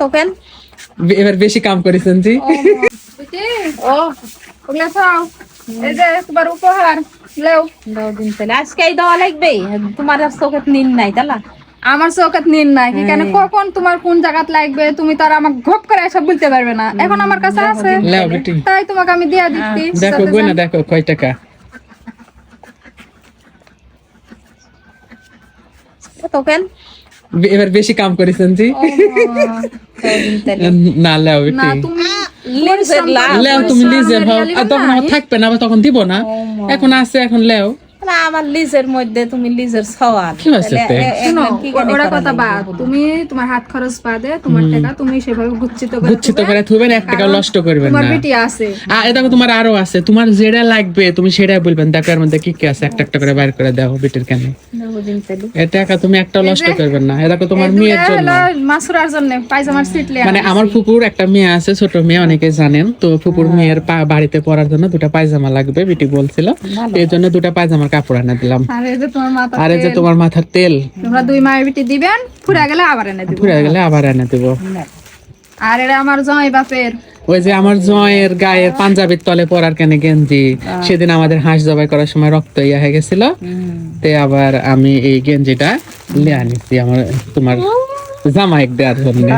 তোকেন এবার বেশি কাম করেছেন জি। ও ওগুলা খাও, এই যে তোমার উপহার লেও। দাও দিন তাহলে আজকেই দেওয়া লাগবে, তোমার আর চোখে নিন নাই তালা। আমার চৌকাত নিন নাই এখানে কখন তোমার কোন জায়গাত লাগবে তুমি তো আর আমাকে ঘপ করে এসব বলতে পারবে না। এখন আমার কাছে আছে লাও বেটি তাই তোমাকে আমি দিয়া দিচ্ছি। দেখো গয়না দেখো কয় টাকা। তোকেন এবার বেশি কাম করেছেন জি। না লাও বেটি না তুমি লাও তুমি লিজে ভাও, আর তখন আমার থাকবে না, আবার তখন দিব না। এখন আছে এখন লাও। না আমার লিজের মধ্যে তুমি লিজের সওয়াল কি হয়েছে তে? শোনো ওরা কথা বাদ, তুমি তোমার হাত খরচ বাদে তোমার টাকা তুমি সেভাবে গুচ্ছিত করে থুবেন, 1 টাকা নষ্ট করবেন তোমার না। বেটি আছে আর দেখো তোমার আরো আছে, তোমার যেটা লাগবে তুমি সেটাই বলবেন। দেখো এর মধ্যে কি কি আছে, একটা একটা করে বাইর করে দাও বেটির কানে। এই টাকা তুমি একটাও নষ্ট করবেন না। এই দেখো তোমার মেয়ের জন্য, মাসুরার জন্য পায়জামার সিট লিয়া মানে আমার ফুপুর একটা মেয়ে আছে, ছোট মেয়ে, অনেকে জানেন তো। ফুপুর মেয়ের বাড়িতে পরার জন্য 2টা পায়জামা লাগবে, বেটি বলছিল, এই জন্য 2টা পায়জামার কাপড় এনে দিলাম। আর এই যে তোমার মাথা আর এই যে তোমার মাথার তেল, তোমরা 2 মায়ের বেটি দিবেন, ফুরা গেলে আবার এনে দিব। ফুরে গেলে আবার এনে দেবো। আর এটা আমার জামাই বাপের, ওই যে আমার জয়ের গায়ের পাঞ্জাবির তলে পরার কেনে গেঞ্জি, সেদিন আমাদের হাঁস জবাই করার সময় রক্ত ইয়া হয়ে গেছিল, তে আবার আমি এই গেঞ্জিটা লিয়ে আনিছি আমার তোমার জামাই দেওয়ার জন্য।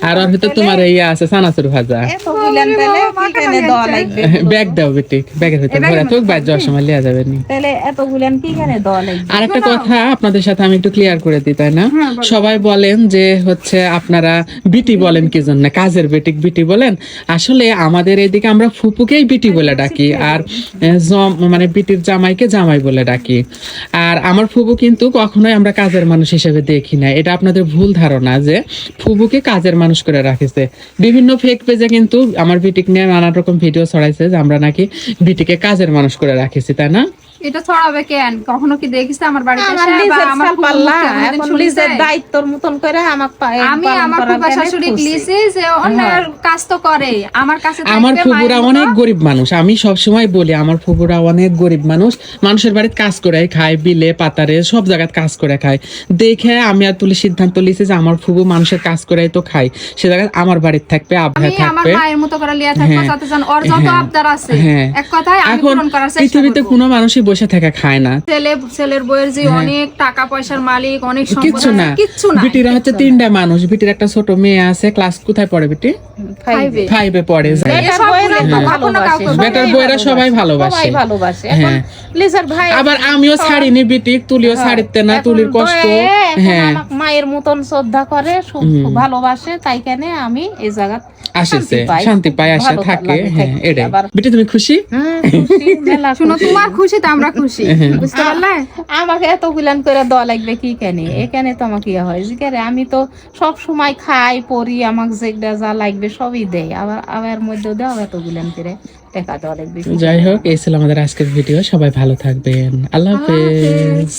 আর ওর ভিতর তোমার ইয়া আছে চানাচুর ভাজা। ব্যাগ দাও বেটি, ব্যাগের ভিতর ভরে তো বাইরে যাওয়ার সময় লিয়া যাবে নি। আর একটা কথা আপনাদের সাথে আমি একটু ক্লিয়ার করে দিই, তাই না? সবাই বলেন যে হচ্ছে আপনারা বিটি বলেন কি জন্য, কাজের বেটিক বিটি বলেন। আসলে আমাদের এদিকে আমরা ফুপুকেই বিটি বলে ডাকি, আর মানে বিটির জামাইকে জামাই বলে ডাকি। আর আমার ফুপু কিন্তু কখনোই আমরা কাজের মানুষ হিসেবে দেখি না। এটা আপনাদের ভুল ধারণা যে ফুপুকে কাজের মানুষ করে রাখিছে। বিভিন্ন ফেক পেজে কিন্তু আমার বিটিক নিয়ে নানা রকম ভিডিও ছড়াইছে যে আমরা নাকি বিটিকে কাজের মানুষ করে রাখিছি, তাই না? এটা ছড়াবে কেন? কখনো কি দেখিস আমার বাড়িতে আমার এসে বা লিজের আমার সাল পাল্লা এখন লিজের দায়িত্বর মতন করে আমি আমার ফুফা শাশুড়ি লিসি যে অন্যের কাজ তো করে আমার কাছে আমার থাকবে ফুপুরা মায়ের অনেক মতো। গরিব মানুষ, আমি সব সময় বলি আমার ফুপুরা অনেক গরিব মানুষ, মানুষের বাড়িতে কাজ করে খায়, বিলে পাতারে সব জায়গায় কাজ করে খায়। দেখে আমি আর তুলি সিদ্ধান্ত লিছি যে আমার ফুপু মানুষের কাজ করে তো খায়, সে জায়গায় আমার বাড়িতে থাকবে, আবহাওয়া আমি আমার থাকবে। মায়ের মতো করে লিয়া থাকবো, যাতে যেন ওর যত আবদার আছে এক কথায় আমি এখন পূরণ করার চেষ্টা পৃথিবীতে করব। কোনো মানুষই বসে থেকে খায় না। ছেলের বউয়ের যে অনেক টাকা পয়সার মালিক, অনেক সম্পদ কিচ্ছু না, আছে, কিচ্ছু না। বিটিরা হচ্ছে 3টা মানুষ। বিটির একটা ছোট মেয়ে আছে, ক্লাস কোথায় পড়ে বেটি? 5 5-এ পড়ে যায়। বেটার বইরা সবাই ভালোবাসে। হ্যাঁ। লিজার ভাই আবার আমিও ছাড়িনি বিটিক, তুলিও ছাড়িতে না, তুলির কষ্ট। হ্যাঁ মায়ের মতন শ্রদ্ধা করে, খুব ভালোবাসে, তাই কেন আমি এই জায়গা আসেছে শান্তি পায়, আসে থাকে। হ্যাঁ এটাই। বিটি তুমি খুশি? শুনো, তোমার খুশিতে আমরা খুশি, বুঝতে পারলে? আমাকে এত গুলান করে দেওয়া লাগবে কি কেন? এখানে তো আমাকে ইয়ে হয় যে আমি তো সব সময় খাই পরি, আমাকে যেটা যা লাগবে সবই দেয়, আবার মধ্যে দেওয়া এত গুলান করে টাকা দেওয়া লাগবে। যাই হোক, এই ছিল আমাদের আজকের ভিডিও। সবাই ভালো থাকবেন, আল্লাহ হাফেজ।